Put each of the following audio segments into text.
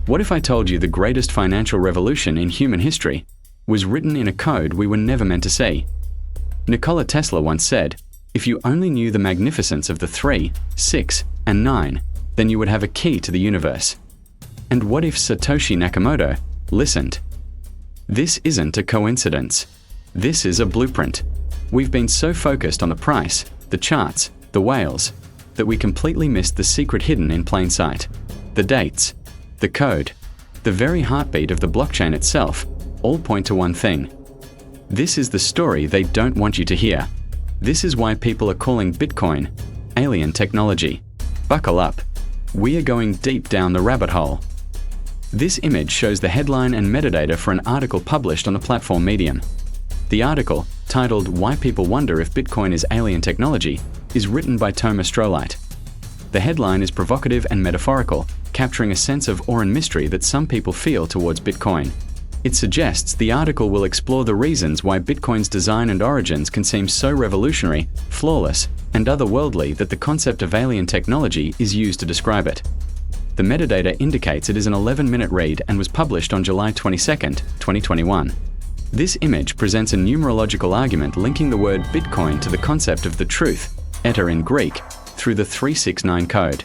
What if I told you the greatest financial revolution in human history was written in a code we were never meant to see? Nikola Tesla once said, "If you only knew the magnificence of the 3, 6, and 9, then you would have a key to the universe." And what if Satoshi Nakamoto listened? This isn't a coincidence. This is a blueprint. We've been so focused on the price, the charts, the whales, that we completely missed the secret hidden in plain sight. The dates, the code, the very heartbeat of the blockchain itself, all point to one thing. This is the story they don't want you to hear. This is why people are calling Bitcoin alien technology. Buckle up. We are going deep down the rabbit hole. This image shows the headline and metadata for an article published on the platform Medium. The article, titled "Why People Wonder If Bitcoin is Alien Technology," is written by Thomas Strolite. The headline is provocative and metaphorical, capturing a sense of awe and mystery that some people feel towards Bitcoin. It suggests the article will explore the reasons why Bitcoin's design and origins can seem so revolutionary, flawless, and otherworldly that the concept of alien technology is used to describe it. The metadata indicates it is an 11-minute read and was published on July 22, 2021. This image presents a numerological argument linking the word Bitcoin to the concept of the truth, eta in Greek, through the 369 code.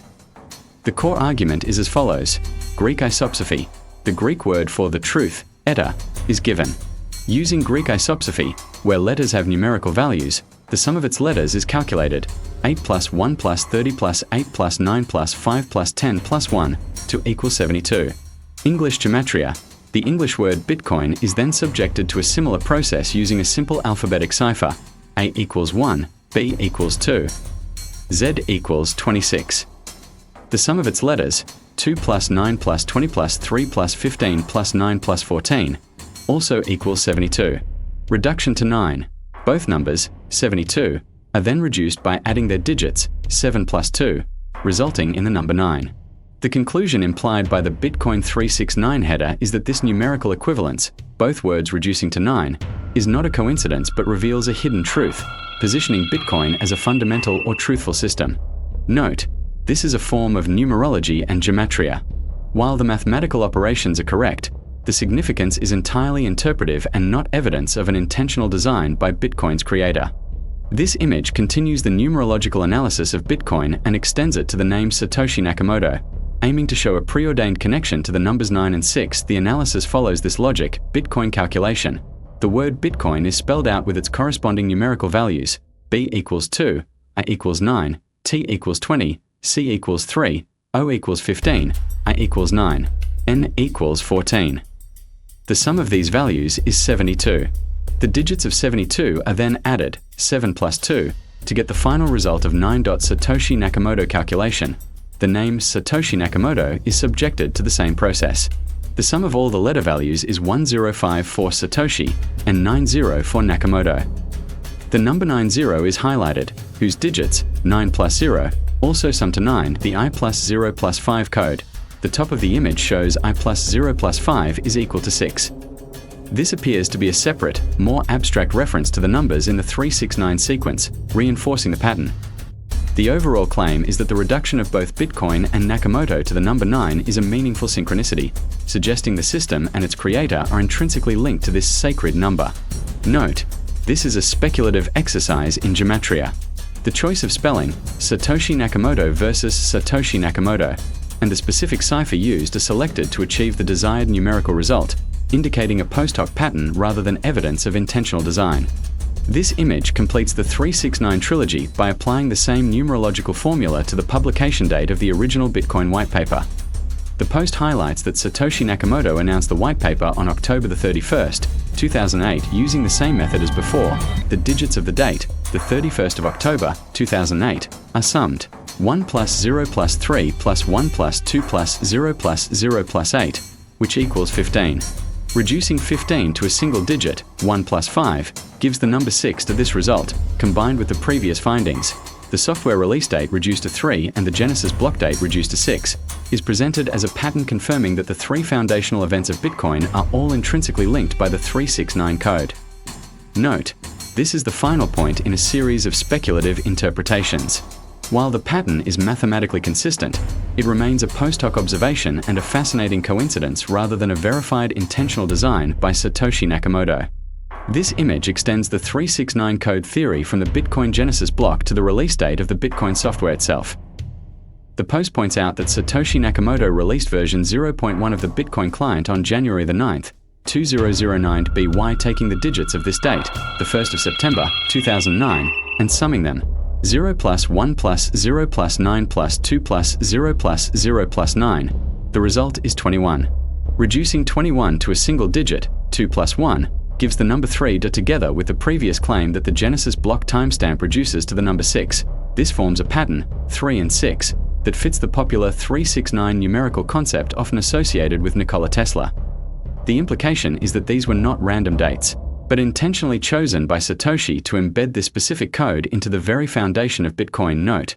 The core argument is as follows. Greek isopsophy, the Greek word for the truth, eta, is given. Using Greek isopsophy, where letters have numerical values, the sum of its letters is calculated, 8 plus 1 plus 30 plus 8 plus 9 plus 5 plus 10 plus 1, to equal 72. English gematria. The English word Bitcoin is then subjected to a similar process using a simple alphabetic cipher, A equals 1, B equals 2, Z equals 26. The sum of its letters, 2 plus 9 plus 20 plus 3 plus 15 plus 9 plus 14, also equals 72. Reduction to 9. Both numbers, 72, are then reduced by adding their digits, 7 plus 2, resulting in the number 9. The conclusion implied by the Bitcoin 369 header is that this numerical equivalence, both words reducing to 9, is not a coincidence but reveals a hidden truth, positioning Bitcoin as a fundamental or truthful system. Note, this is a form of numerology and gematria. While the mathematical operations are correct, the significance is entirely interpretive and not evidence of an intentional design by Bitcoin's creator. This image continues the numerological analysis of Bitcoin and extends it to the name Satoshi Nakamoto. Aiming to show a preordained connection to the numbers 9 and 6, the analysis follows this logic: Bitcoin calculation. The word Bitcoin is spelled out with its corresponding numerical values: B equals 2, A equals 9, T equals 20, C equals 3, O equals 15, I equals 9, N equals 14. The sum of these values is 72. The digits of 72 are then added, 7 plus 2, to get the final result of 9. Satoshi Nakamoto calculation. The name Satoshi Nakamoto is subjected to the same process. The sum of all the letter values is 105 for Satoshi and 90 for Nakamoto. The number 90 is highlighted, whose digits, 9 plus 0, also sum to 9, the I plus 0 plus 5 code. The top of the image shows I plus 0 plus 5 is equal to 6. This appears to be a separate, more abstract reference to the numbers in the 369 sequence, reinforcing the pattern. The overall claim is that the reduction of both Bitcoin and Nakamoto to the number 9 is a meaningful synchronicity, suggesting the system and its creator are intrinsically linked to this sacred number. Note, this is a speculative exercise in gematria. The choice of spelling, Satoshi Nakamoto versus Satoshi Nakamoto, and the specific cipher used are selected to achieve the desired numerical result, indicating a post hoc pattern rather than evidence of intentional design. This image completes the 369 trilogy by applying the same numerological formula to the publication date of the original Bitcoin white paper. The post highlights that Satoshi Nakamoto announced the white paper on October 31, 2008 using the same method as before. The digits of the date, the 31st of October, 2008, are summed. 1 plus 0 plus 3 plus 1 plus 2 plus 0 plus 0 plus 8, which equals 15. Reducing 15 to a single digit, 1 plus 5, gives the number 6 to this result, combined with the previous findings. The software release date reduced to 3 and the Genesis block date reduced to 6, is presented as a pattern confirming that the three foundational events of Bitcoin are all intrinsically linked by the 369 code. Note, this is the final point in a series of speculative interpretations. While the pattern is mathematically consistent, it remains a post hoc observation and a fascinating coincidence rather than a verified intentional design by Satoshi Nakamoto. This image extends the 369 code theory from the Bitcoin Genesis block to the release date of the Bitcoin software itself. The post points out that Satoshi Nakamoto released version 0.1 of the Bitcoin client on January 9, 2009 BY, taking the digits of this date, the 1st of September 2009, and summing them 0 plus 1 plus 0 plus 9 plus 2 plus 0 plus 0 plus 9. The result is 21. Reducing 21 to a single digit, 2 plus 1, gives the number 3 together with the previous claim that the Genesis block timestamp reduces to the number 6. This forms a pattern, 3 and 6, that fits the popular 369 numerical concept often associated with Nikola Tesla. The implication is that these were not random dates, but intentionally chosen by Satoshi to embed this specific code into the very foundation of Bitcoin. Note: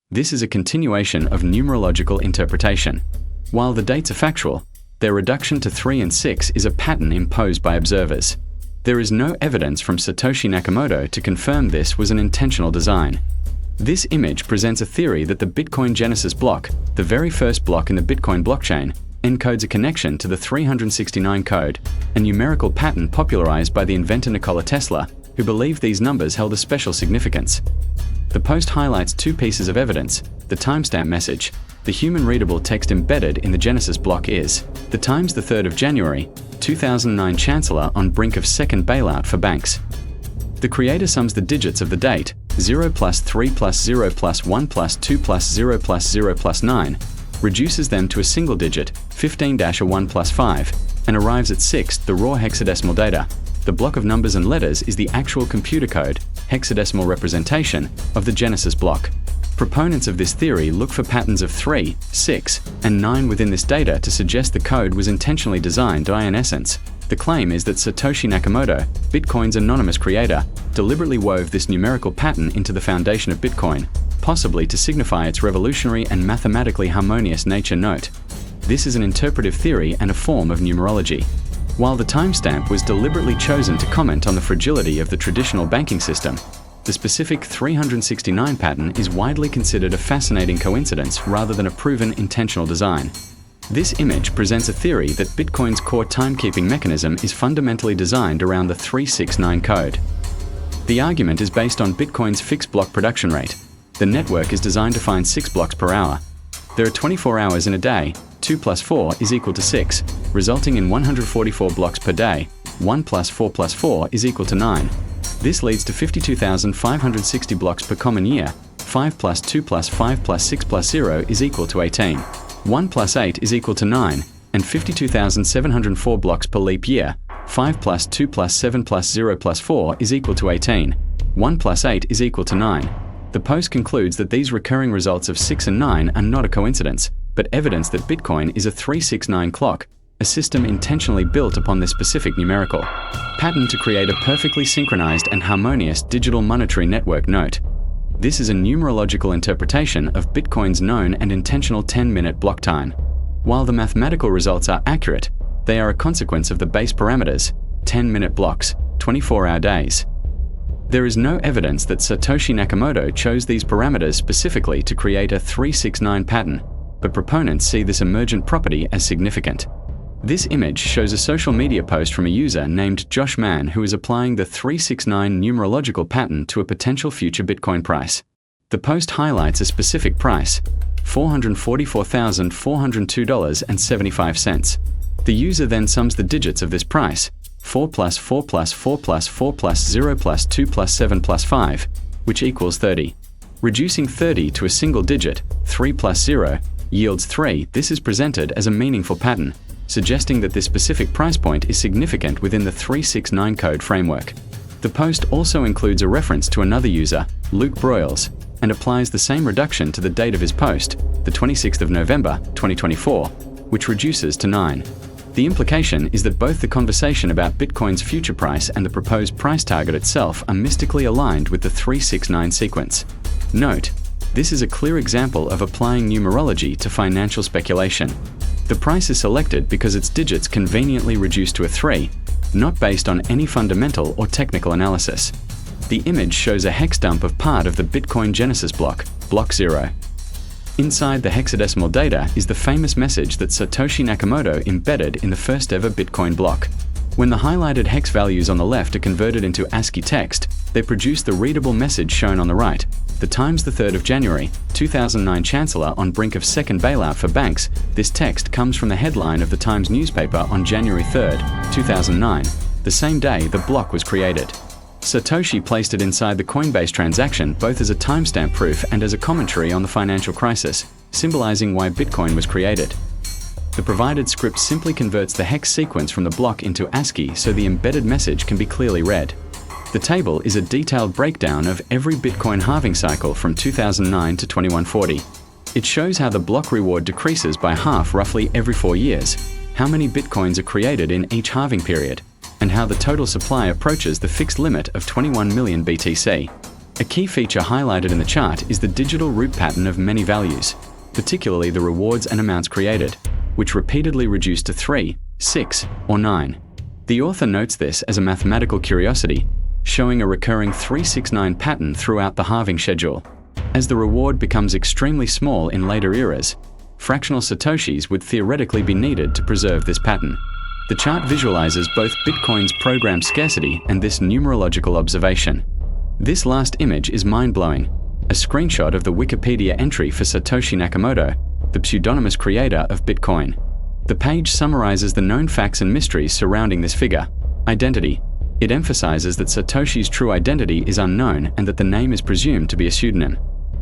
this is a continuation of numerological interpretation. While the dates are factual, their reduction to 3 and 6 is a pattern imposed by observers. There is no evidence from Satoshi Nakamoto to confirm this was an intentional design. This image presents a theory that the Bitcoin Genesis block, the very first block in the Bitcoin blockchain, encodes a connection to the 369 code, a numerical pattern popularized by the inventor Nikola Tesla, who believed these numbers held a special significance. The post highlights two pieces of evidence: the timestamp message. The human-readable text embedded in the Genesis block is the times the 3rd of January, 2009 Chancellor on brink of second bailout for banks. The creator sums the digits of the date, 0 plus 3 plus 0 plus 1 plus 2 plus 0 plus 0 plus 9, reduces them to a single digit, 15-1 plus 5, and arrives at 6, the raw hexadecimal data. The block of numbers and letters is the actual computer code, hexadecimal representation, of the Genesis block. Proponents of this theory look for patterns of 3, 6, and 9 within this data to suggest the code was intentionally designed. In essence, the claim is that Satoshi Nakamoto, Bitcoin's anonymous creator, deliberately wove this numerical pattern into the foundation of Bitcoin, possibly to signify its revolutionary and mathematically harmonious nature. Note: this is an interpretive theory and a form of numerology. While the timestamp was deliberately chosen to comment on the fragility of the traditional banking system, the specific 369 pattern is widely considered a fascinating coincidence rather than a proven intentional design. This image presents a theory that Bitcoin's core timekeeping mechanism is fundamentally designed around the 369 code. The argument is based on Bitcoin's fixed block production rate. The network is designed to find 6 blocks per hour. There are 24 hours in a day. 2 plus 4 is equal to 6, resulting in 144 blocks per day. 1 plus 4 plus 4 is equal to 9. This leads to 52,560 blocks per common year. 5 plus 2 plus 5 plus 6 plus 0 is equal to 18. 1 plus 8 is equal to 9, and 52,704 blocks per leap year. 5 plus 2 plus 7 plus 0 plus 4 is equal to 18. 1 plus 8 is equal to 9. The post concludes that these recurring results of 6 and 9 are not a coincidence, but evidence that Bitcoin is a 369 clock, a system intentionally built upon this specific numerical pattern to create a perfectly synchronized and harmonious digital monetary network. Note: this is a numerological interpretation of Bitcoin's known and intentional 10-minute block time. While the mathematical results are accurate, they are a consequence of the base parameters, 10-minute blocks, 24-hour days. There is no evidence that Satoshi Nakamoto chose these parameters specifically to create a 369 pattern, but proponents see this emergent property as significant. This image shows a social media post from a user named Josh Mann who is applying the 369 numerological pattern to a potential future Bitcoin price. The post highlights a specific price, $444,402.75. The user then sums the digits of this price, 4 plus 4 plus 4 plus 4 plus 0 plus 2 plus 7 plus 5, which equals 30. Reducing 30 to a single digit, 3 plus 0, yields 3. This is presented as a meaningful pattern, suggesting that this specific price point is significant within the 369 code framework. The post also includes a reference to another user, Luke Broyles, and applies the same reduction to the date of his post, the 26th of November, 2024, which reduces to 9. The implication is that both the conversation about Bitcoin's future price and the proposed price target itself are mystically aligned with the 369 sequence. Note: this is a clear example of applying numerology to financial speculation. The price is selected because its digits conveniently reduce to a 3, not based on any fundamental or technical analysis. The image shows a hex dump of part of the Bitcoin Genesis block, block 0. Inside the hexadecimal data is the famous message that Satoshi Nakamoto embedded in the first ever Bitcoin block. When the highlighted hex values on the left are converted into ASCII text, they produce the readable message shown on the right. The Times, the 3rd of January, 2009 Chancellor on brink of second bailout for banks. This text comes from the headline of the Times newspaper on January 3rd, 2009, the same day the block was created. Satoshi placed it inside the Coinbase transaction both as a timestamp proof and as a commentary on the financial crisis, symbolizing why Bitcoin was created. The provided script simply converts the hex sequence from the block into ASCII so the embedded message can be clearly read. The table is a detailed breakdown of every Bitcoin halving cycle from 2009 to 2140. It shows how the block reward decreases by half roughly every 4 years, how many Bitcoins are created in each halving period, and how the total supply approaches the fixed limit of 21 million BTC. A key feature highlighted in the chart is the digital root pattern of many values, particularly the rewards and amounts created, which repeatedly reduce to 3, 6, or 9. The author notes this as a mathematical curiosity, showing a recurring 369 pattern throughout the halving schedule. As the reward becomes extremely small in later eras, fractional satoshis would theoretically be needed to preserve this pattern. The chart visualizes both Bitcoin's programmed scarcity and this numerological observation. This last image is mind-blowing, a screenshot of the Wikipedia entry for Satoshi Nakamoto, the pseudonymous creator of Bitcoin. The page summarizes the known facts and mysteries surrounding this figure. Identity. It emphasizes that Satoshi's true identity is unknown and that the name is presumed to be a pseudonym.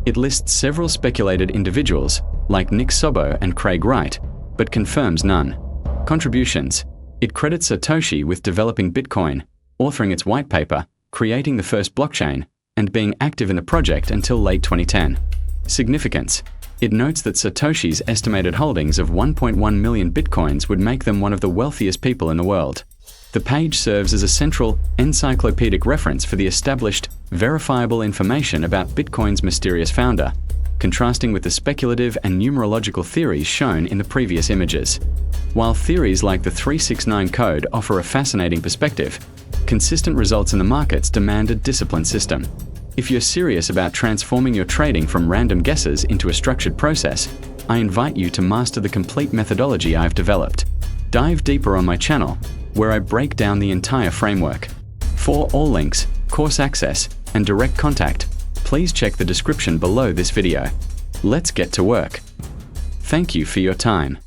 It lists several speculated individuals, like Nick Szabo and Craig Wright, but confirms none. Contributions. It credits Satoshi with developing Bitcoin, authoring its white paper, creating the first blockchain, and being active in the project until late 2010. Significance. It notes that Satoshi's estimated holdings of 1.1 million Bitcoins would make them one of the wealthiest people in the world. The page serves as a central, encyclopedic reference for the established, verifiable information about Bitcoin's mysterious founder, contrasting with the speculative and numerological theories shown in the previous images. While theories like the 369 code offer a fascinating perspective, consistent results in the markets demand a disciplined system. If you're serious about transforming your trading from random guesses into a structured process, I invite you to master the complete methodology I've developed. Dive deeper on my channel, where I break down the entire framework. For all links, course access, and direct contact, please check the description below this video. Let's get to work. Thank you for your time.